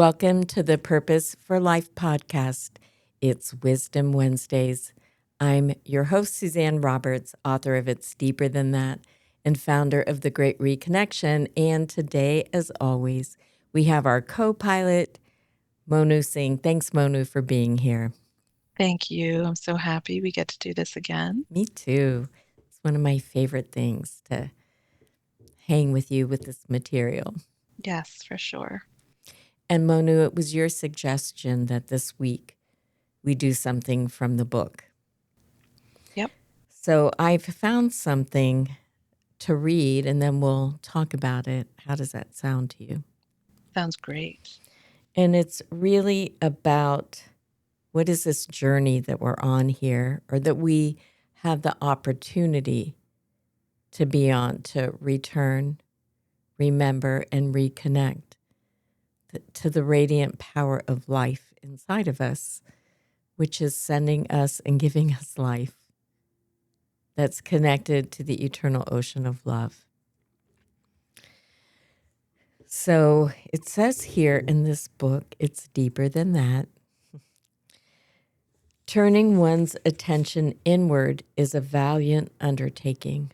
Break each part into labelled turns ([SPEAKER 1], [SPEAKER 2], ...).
[SPEAKER 1] Welcome to the Purpose for Life podcast. It's Wisdom Wednesdays. I'm your host, Suzanne Roberts, author of It's Deeper Than That and founder of The Great Reconnection. And today, as always, we have our co-pilot, Monu Singh. Thanks, Monu, for being here.
[SPEAKER 2] Thank you. I'm so happy we get to do this again.
[SPEAKER 1] Me too. It's one of my favorite things to hang with you with this material.
[SPEAKER 2] Yes, for sure.
[SPEAKER 1] And Monu, it was your suggestion that this week we do something from the book.
[SPEAKER 2] Yep.
[SPEAKER 1] So I've found something to read and then we'll talk about it. How does that sound to you?
[SPEAKER 2] Sounds great.
[SPEAKER 1] And it's really about what is this journey that we're on here, or that we have the opportunity to be on, to return, remember, and reconnect to the radiant power of life inside of us, which is sending us and giving us life that's connected to the eternal ocean of love. So it says here in this book, it's deeper than that. Turning one's attention inward is a valiant undertaking.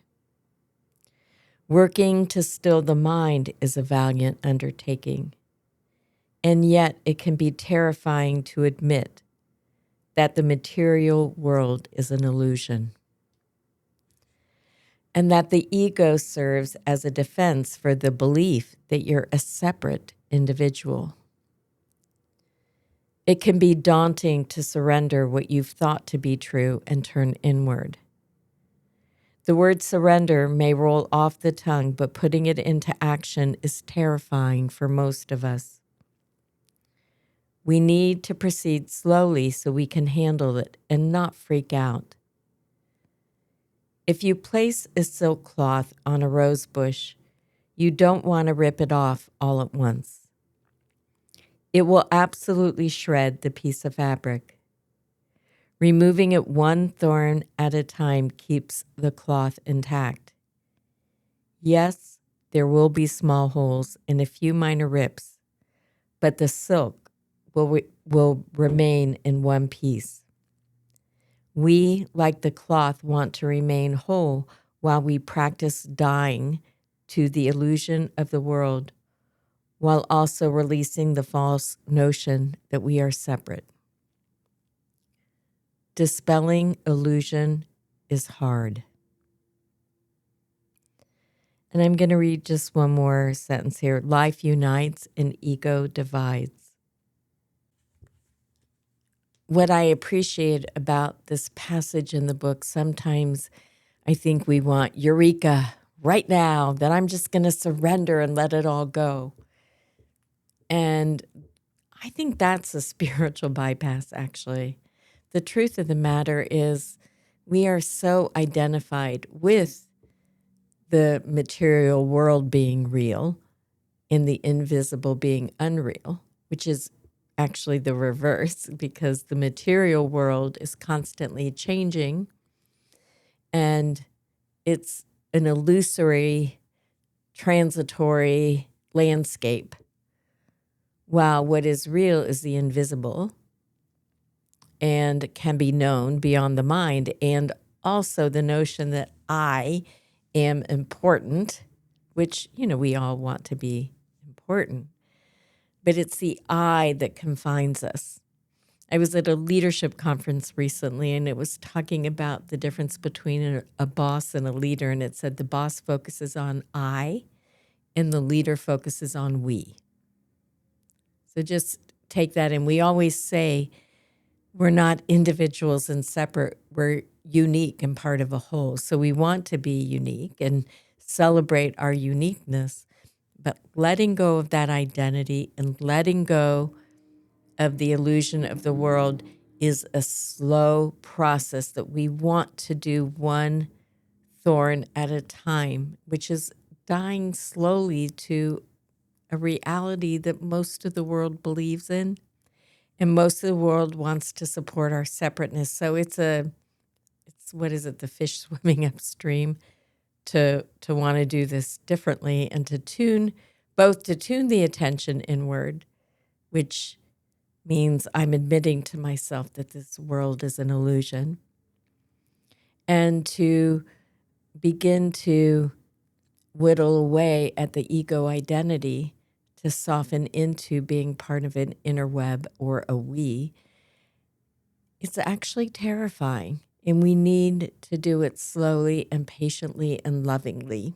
[SPEAKER 1] Working to still the mind is a valiant undertaking. And yet it can be terrifying to admit that the material world is an illusion, and that the ego serves as a defense for the belief that you're a separate individual. It can be daunting to surrender what you've thought to be true and turn inward. The word surrender may roll off the tongue, but putting it into action is terrifying for most of us. We need to proceed slowly so we can handle it and not freak out. If you place a silk cloth on a rose bush, you don't want to rip it off all at once. It will absolutely shred the piece of fabric. Removing it one thorn at a time keeps the cloth intact. Yes, there will be small holes and a few minor rips, but the silk will remain in one piece. We, like the cloth, want to remain whole while we practice dying to the illusion of the world, while also releasing the false notion that we are separate. Dispelling illusion is hard. And I'm going to read just one more sentence here. Life unites and ego divides. What I appreciate about this passage in the book, sometimes I think we want eureka right now, that I'm just going to surrender and let it all go. And I think that's a spiritual bypass, actually. The truth of the matter is we are so identified with the material world being real and the invisible being unreal, which is actually the reverse, because the material world is constantly changing and it's an illusory, transitory landscape, while what is real is the invisible and can be known beyond the mind, and also the notion that I am important, which, we all want to be important. But it's the I that confines us. I was at a leadership conference recently, and it was talking about the difference between a boss and a leader. And it said the boss focuses on I, and the leader focuses on we. So just take that in. We always say we're not individuals and separate. We're unique and part of a whole. So we want to be unique and celebrate our uniqueness. But letting go of that identity and letting go of the illusion of the world is a slow process that we want to do one thorn at a time, which is dying slowly to a reality that most of the world believes in, and most of the world wants to support our separateness. So it's what is it, the fish swimming upstream, to want to do this differently and to tune the attention inward, which means I'm admitting to myself that this world is an illusion, and to begin to whittle away at the ego identity to soften into being part of an inner web or a we. It's actually terrifying, and we need to do it slowly and patiently and lovingly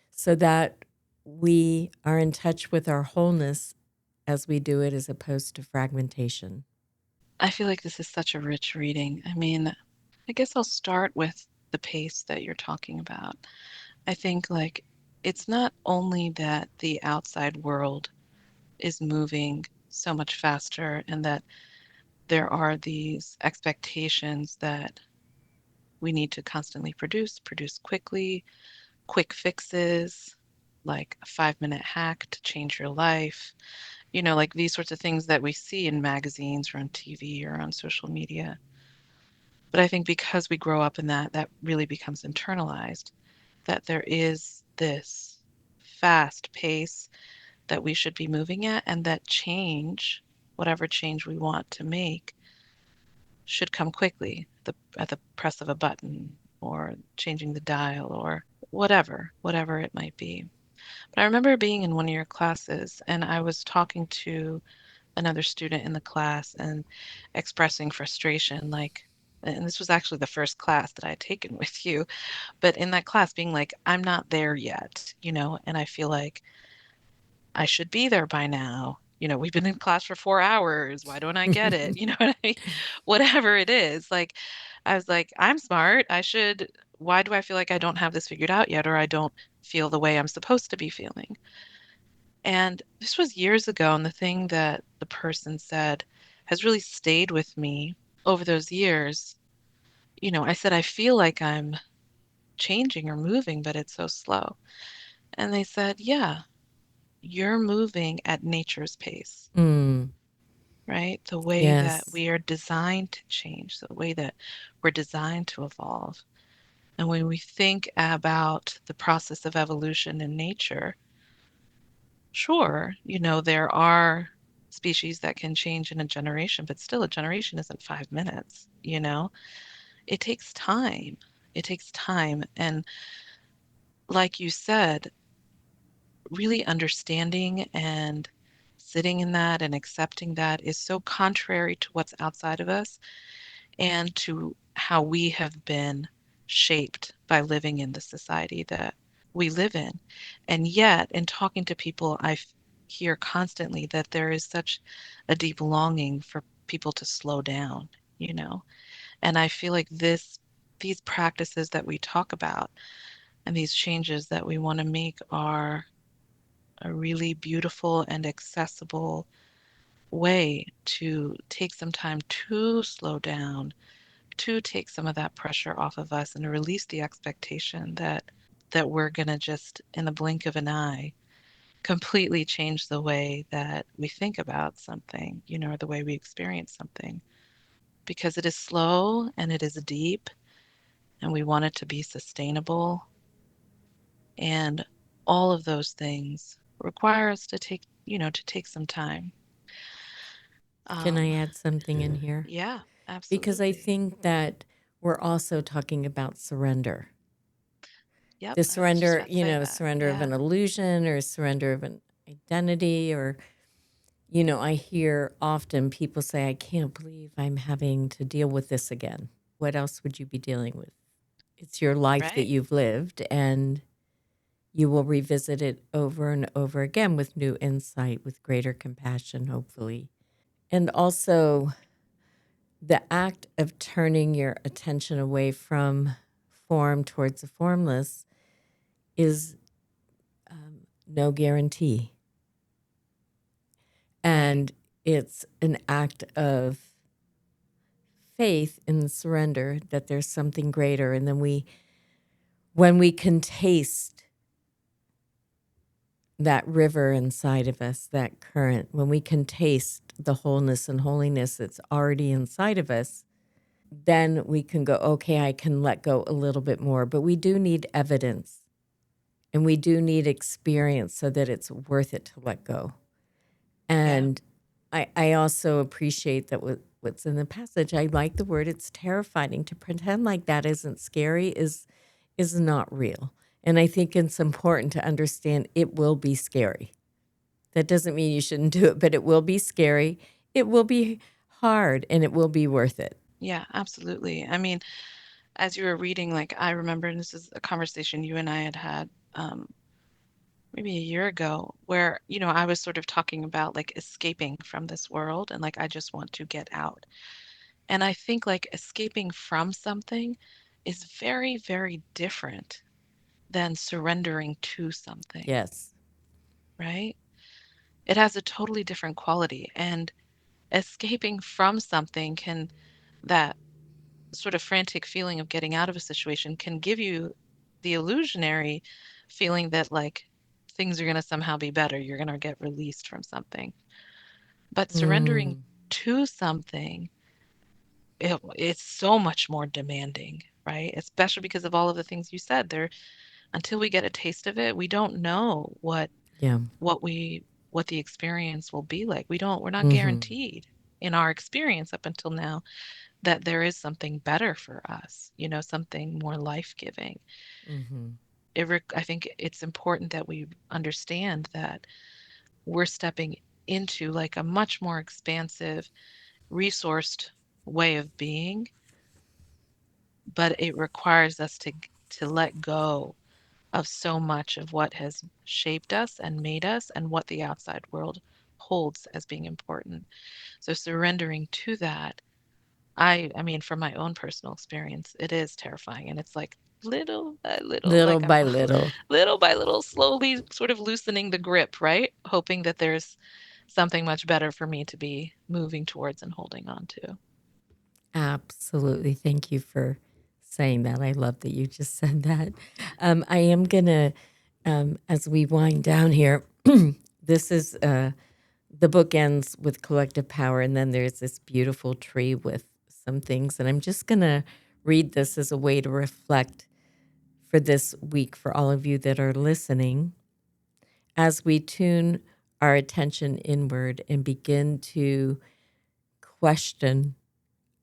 [SPEAKER 1] so that we are in touch with our wholeness as we do it, as opposed to fragmentation.
[SPEAKER 2] I feel like this is such a rich reading. I mean, I guess I'll start with the pace that you're talking about. I think like it's not only that the outside world is moving so much faster and that there are these expectations that we need to constantly produce quickly, quick fixes, like a 5-minute hack to change your life, like these sorts of things that we see in magazines or on TV or on social media. But I think because we grow up in that, that really becomes internalized, that there is this fast pace that we should be moving at, and that change, whatever change we want to make, should come quickly, at the press of a button or changing the dial or whatever it might be. But I remember being in one of your classes and I was talking to another student in the class and expressing frustration, like, and this was actually the first class that I had taken with you, but in that class being like, I'm not there yet, and I feel like I should be there by now. We've been in class for 4 hours. Why don't I get it? You know what I mean? Whatever it is. Like, I was like, I'm smart. Why do I feel like I don't have this figured out yet, or I don't feel the way I'm supposed to be feeling? And this was years ago, and the thing that the person said has really stayed with me over those years. I said, I feel like I'm changing or moving, but it's so slow. And they said, yeah, you're moving at nature's pace,
[SPEAKER 1] Mm,
[SPEAKER 2] right? The way that
[SPEAKER 1] yes.
[SPEAKER 2] we are designed to change, the way that we're designed to evolve. And when we think about the process of evolution in nature, sure, there are species that can change in a generation, but still a generation isn't 5 minutes. It takes time. It takes time. And like you said, really understanding and sitting in that and accepting that is so contrary to what's outside of us and to how we have been shaped by living in the society that we live in. And yet, in talking to people, hear constantly that there is such a deep longing for people to slow down, you know? And I feel like these practices that we talk about and these changes that we want to make are a really beautiful and accessible way to take some time to slow down, to take some of that pressure off of us and to release the expectation that we're going to just in the blink of an eye completely change the way that we think about something, or the way we experience something, because it is slow and it is deep and we want it to be sustainable, and all of those things require us to take some time.
[SPEAKER 1] Can I
[SPEAKER 2] Um,
[SPEAKER 1] add something in here?
[SPEAKER 2] yeah,
[SPEAKER 1] Because I
[SPEAKER 2] absolutely.
[SPEAKER 1] think that we're also talking about surrender.
[SPEAKER 2] Yep,
[SPEAKER 1] The
[SPEAKER 2] I was just
[SPEAKER 1] surrender,
[SPEAKER 2] about to say that.
[SPEAKER 1] surrender of
[SPEAKER 2] Yeah,
[SPEAKER 1] an illusion or surrender of an identity. Or, I hear often people say, I can't believe I'm having to deal with this again. What else would you be dealing with? It's your life that
[SPEAKER 2] right.
[SPEAKER 1] you've lived, and you will revisit it over and over again with new insight, with greater compassion, hopefully. And also, the act of turning your attention away from form towards the formless is no guarantee.
[SPEAKER 2] Right.
[SPEAKER 1] And it's an act of faith in the surrender that there's something greater. And then when we can taste that river inside of us, that current, when we can taste the wholeness and holiness that's already inside of us, then we can go, okay, I can let go a little bit more. But we do need evidence and we do need experience so that it's worth it to let go.
[SPEAKER 2] Yeah.
[SPEAKER 1] And I also appreciate that what's in the passage. I like the word. It's terrifying to pretend like that isn't scary is not real. And I think it's important to understand it will be scary. That doesn't mean you shouldn't do it, but it will be scary. It will be hard, and it will be worth it.
[SPEAKER 2] Yeah, absolutely. I mean, as you were reading, like I remember, and this is a conversation you and I had had maybe a year ago, where, I was sort of talking about like escaping from this world and like I just want to get out. And I think like escaping from something is very, very different than surrendering to something,
[SPEAKER 1] Yes.
[SPEAKER 2] right? It has a totally different quality. And escaping from something can, that sort of frantic feeling of getting out of a situation can give you the illusionary feeling that like things are going to somehow be better. You're going to get released from something. But surrendering
[SPEAKER 1] Mm,
[SPEAKER 2] to something, it's so much more demanding, right? Especially because of all of the things you said there. Until we get a taste of it, we don't know
[SPEAKER 1] yeah.
[SPEAKER 2] what we what the experience will be like. We're not
[SPEAKER 1] Mm-hmm.
[SPEAKER 2] guaranteed in our experience up until now that there is something better for us, something more life-giving.
[SPEAKER 1] Mm-hmm.
[SPEAKER 2] I think it's important that we understand that we're stepping into like a much more expansive, resourced way of being, but it requires us to let go of so much of what has shaped us and made us and what the outside world holds as being important. So surrendering to that, I mean, from my own personal experience, it is terrifying. And it's like little by little,
[SPEAKER 1] Little
[SPEAKER 2] like I'm
[SPEAKER 1] by little.
[SPEAKER 2] little by little, slowly sort of loosening the grip, right? Hoping that there's something much better for me to be moving towards and holding on to.
[SPEAKER 1] Absolutely. Thank you for saying that. I love that you just said that. I am going to, as we wind down here, this is the book ends with collective power, and then there's this beautiful tree with some things. And I'm just going to read this as a way to reflect for this week for all of you that are listening as we tune our attention inward and begin to question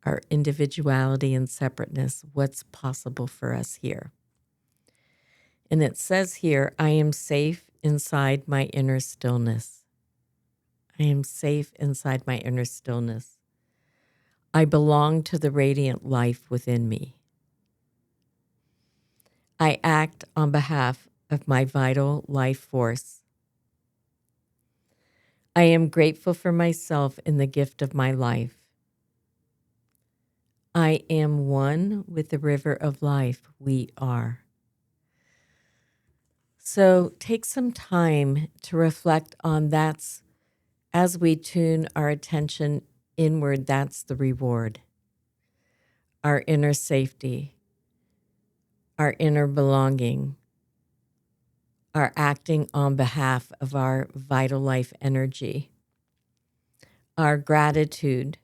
[SPEAKER 1] our individuality and separateness, what's possible for us here. And it says here, I am safe inside my inner stillness. I am safe inside my inner stillness. I belong to the radiant life within me. I act on behalf of my vital life force. I am grateful for myself in the gift of my life. I am one with the river of life. We are. So take some time to reflect on that's as we tune our attention inward, that's the reward. Our inner safety, our inner belonging, our acting on behalf of our vital life energy, our gratitude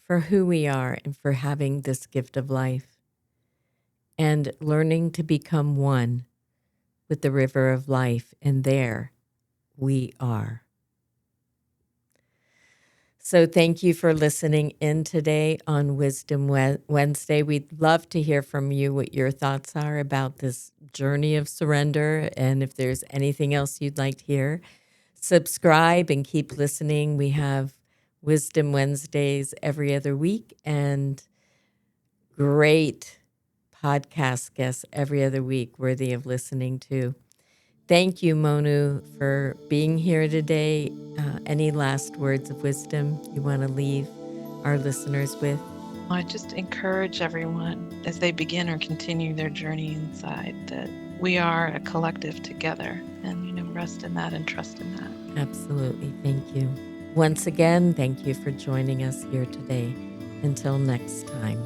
[SPEAKER 1] for who we are and for having this gift of life, and learning to become one with the river of life. And there we are. So thank you for listening in today on Wisdom Wednesday. We'd love to hear from you what your thoughts are about this journey of surrender. And if there's anything else you'd like to hear, subscribe and keep listening. We have Wisdom Wednesdays every other week and great podcast guests every other week worthy of listening to. Thank you, Monu, for being here today. Any last words of wisdom you want to leave our listeners with?
[SPEAKER 2] I just encourage everyone as they begin or continue their journey inside that we are a collective together and, rest in that and trust in that.
[SPEAKER 1] Absolutely. Thank you. Once again, thank you for joining us here today. Until next time.